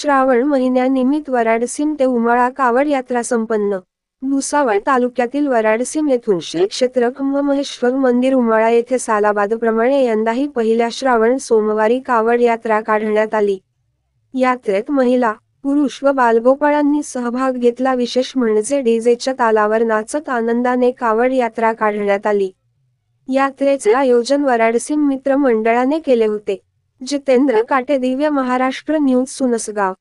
श्रावण महिन्यानिमित्त वराडसीम ते उमाळा कावड यात्रा संपन्न। भुसावळ तालुक्यातील वराडसीम येथून श्री क्षेत्र कुंभमहेश्वर मंदिर उमाळा येथे सालाबादप्रमाणे यंदाही पहिल्या श्रावण सोमवारी कावड यात्रा काढण्यात आली। यात्रेत महिला, पुरुष व बालगोपाळांनी सहभाग घेतला। विशेष म्हणजे डीजेच्या तालावर नाचत आनंदाने कावड यात्रा काढण्यात आली। यात्रेचे आयोजन वराडसीम मित्र मंडळाने केले होते। जितेंद्र काटे, दिव्य महाराष्ट्र न्यूज, सुनसगाव।